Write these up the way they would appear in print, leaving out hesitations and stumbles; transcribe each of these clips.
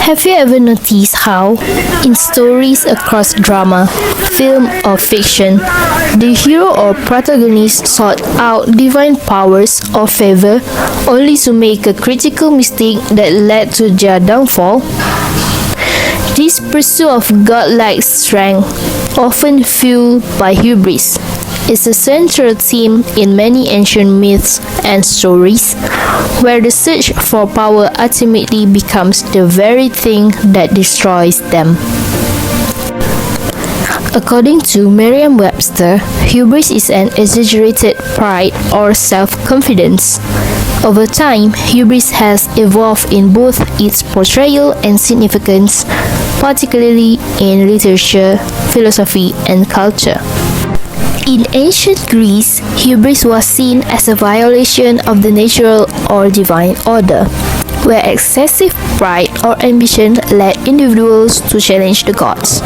Have you ever noticed how, in stories across drama, film, or fiction, the hero or protagonist sought out divine powers or favor only to make a critical mistake that led to their downfall? This pursuit of godlike strength, often fueled by hubris, is a central theme in many ancient myths and stories, where the search for power ultimately becomes the very thing that destroys them. According to Merriam-Webster, hubris is an exaggerated pride or self-confidence. Over time, hubris has evolved in both its portrayal and significance, particularly in literature, philosophy, and culture. In ancient Greece, hubris was seen as a violation of the natural or divine order, where excessive pride or ambition led individuals to challenge the gods.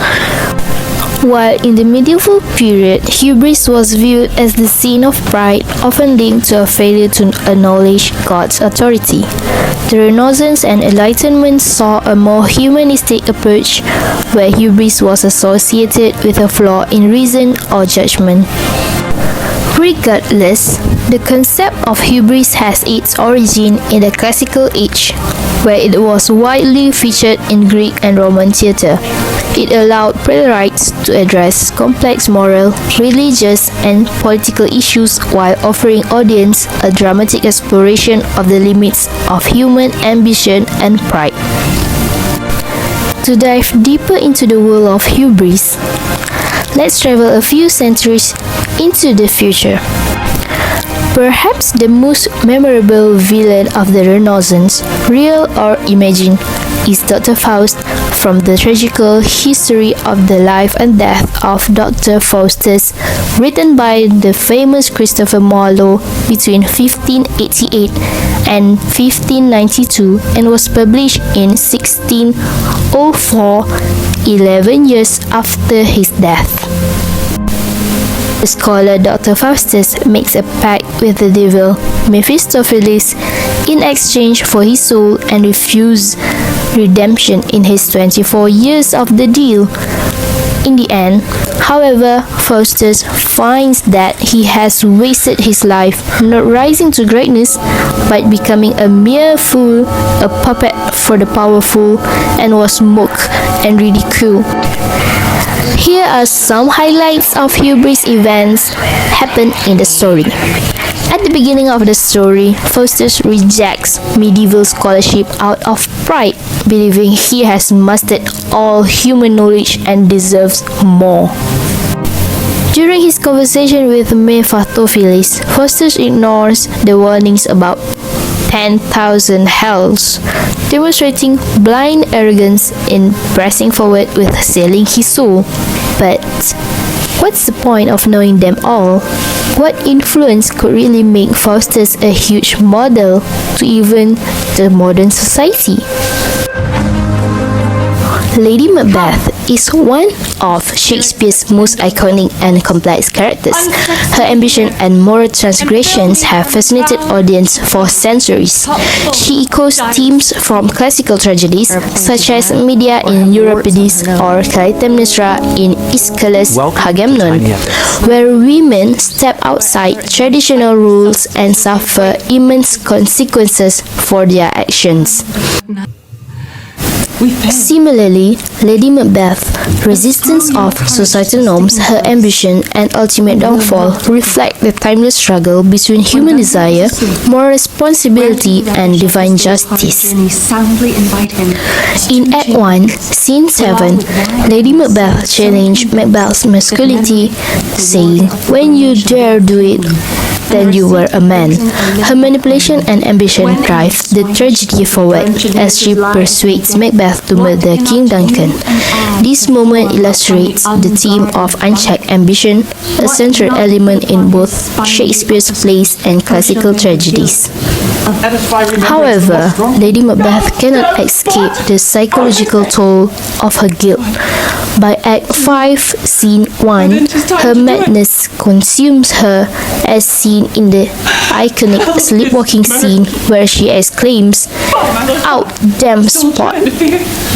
While in the medieval period, hubris was viewed as the sin of pride, often linked to a failure to acknowledge God's authority. The Renaissance and Enlightenment saw a more humanistic approach, where hubris was associated with a flaw in reason or judgment. Regardless, the concept of hubris has its origin in the classical age, where it was widely featured in Greek and Roman theatre. It allowed playwrights to address complex moral, religious, and political issues while offering audience a dramatic exploration of the limits of human ambition and pride. To dive deeper into the world of hubris, let's travel a few centuries into the future. Perhaps the most memorable villain of the Renaissance, real or imagined, is Dr. Faust from the tragical history of the life and death of Dr. Faustus, written by the famous Christopher Marlowe between 1588 and 1592 and was published in 1604, 11 years after his death. The scholar Dr. Faustus makes a pact with the devil, Mephistopheles, in exchange for his soul and refuses redemption in his 24 years of the deal. In the end, however, Faustus finds that he has wasted his life not rising to greatness, but becoming a mere fool, a puppet for the powerful, and was mocked and ridiculed. Here are some highlights of hubris events happened in the story. At the beginning of the story, Faustus rejects medieval scholarship out of pride, believing he has mastered all human knowledge and deserves more. During his conversation with Mephistopheles, Faustus ignores the warnings about 10,000 hells, demonstrating blind arrogance in pressing forward with selling his soul. But what's the point of knowing them all? What influence could really make Faustus a huge model to even the modern society? Lady Macbeth is one of Shakespeare's most iconic and complex characters. Her ambition and moral transgressions have fascinated audiences for centuries. She echoes themes from classical tragedies such as Medea in Euripides or Clytemnestra in Aeschylus' Agamemnon, where women step outside traditional rules and suffer immense consequences for their actions. Similarly, Lady Macbeth's resistance of societal norms, her ambition, and ultimate downfall reflect the timeless struggle between human desire, moral responsibility, and divine justice. In Act 1, Scene 7, Lady Macbeth challenged Macbeth's masculinity, saying, "When you dare do it, then you were a man." Her manipulation and ambition drive the tragedy forward as she persuades Macbeth to murder King Duncan. This moment illustrates the theme of unchecked ambition, a central element in both Shakespeare's plays and classical tragedies. However, Lady Macbeth cannot escape the psychological toll of her guilt. By Act 5, Scene 1, her madness consumes her, as seen in the iconic sleepwalking scene where she exclaims, "Out, damn spot!"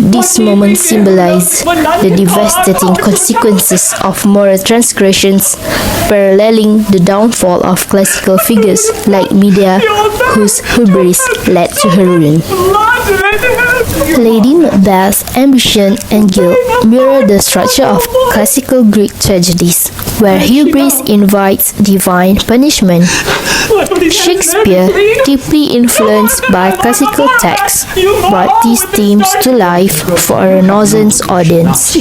This moment symbolizes the devastating consequences of moral transgressions, paralleling the downfall of classical figures like Medea, whose hubris led to her ruin. Lady Macbeth's ambition and guilt mirror the structure of classical Greek tragedies, where hubris invites divine punishment. Shakespeare, deeply influenced by classical texts, brought these themes to life for a Renaissance audience.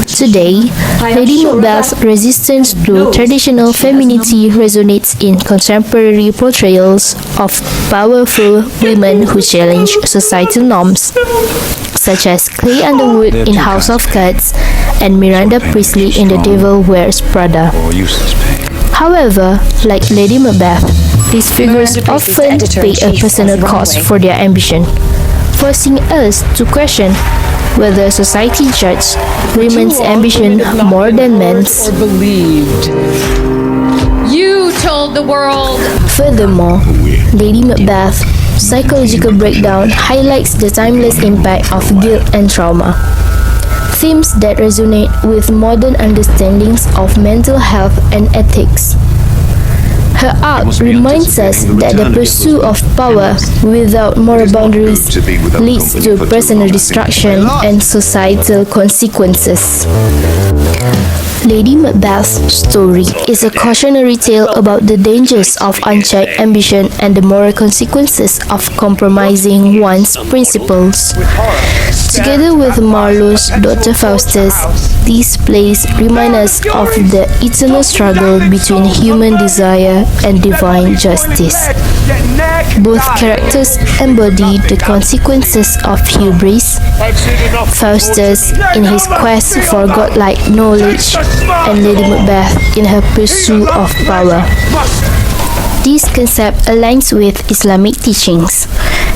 Today, Lady Macbeth's resistance to traditional femininity resonates in contemporary portrayals of powerful women who challenge societal norms, such as Clay Underwood in House of Cards and Miranda Priestley in The Devil Wears Prada. However, like Lady Macbeth, these figures often pay a personal cost for their ambition, forcing us to question whether society judged women's ambition more than men's. You told the world. Furthermore, Lady Macbeth's psychological breakdown highlights the timeless impact of guilt and trauma, themes that resonate with modern understandings of mental health and ethics. Her art reminds us that the pursuit of power without moral boundaries leads to personal destruction and societal consequences. Lady Macbeth's story is a cautionary tale about the dangers of unchecked ambition and the moral consequences of compromising one's principles. Together with Marlowe's Dr. Faustus, these plays remind us of the eternal struggle between human desire and divine justice. Both characters embody the consequences of hubris, Faustus in his quest for godlike knowledge, and Lady Macbeth in her pursuit of power. This concept aligns with Islamic teachings.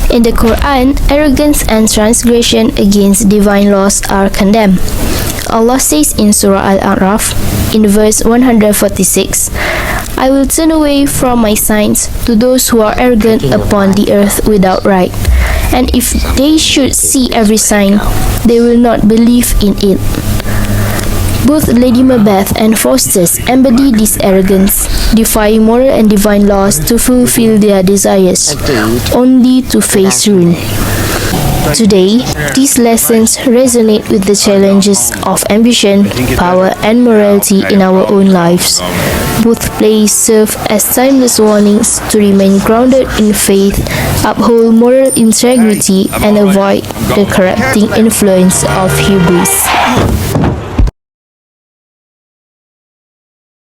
In the Quran, arrogance and transgression against divine laws are condemned. Allah says in Surah Al-A'raf, in verse 146, "I will turn away from my signs to those who are arrogant upon the earth without right, and if they should see every sign, they will not believe in it." Both Lady Macbeth and Faustus embody this arrogance, defying moral and divine laws to fulfill their desires, only to face ruin. Today, these lessons resonate with the challenges of ambition, power, and morality in our own lives. Both plays serve as timeless warnings to remain grounded in faith, uphold moral integrity, and avoid the corrupting influence of hubris.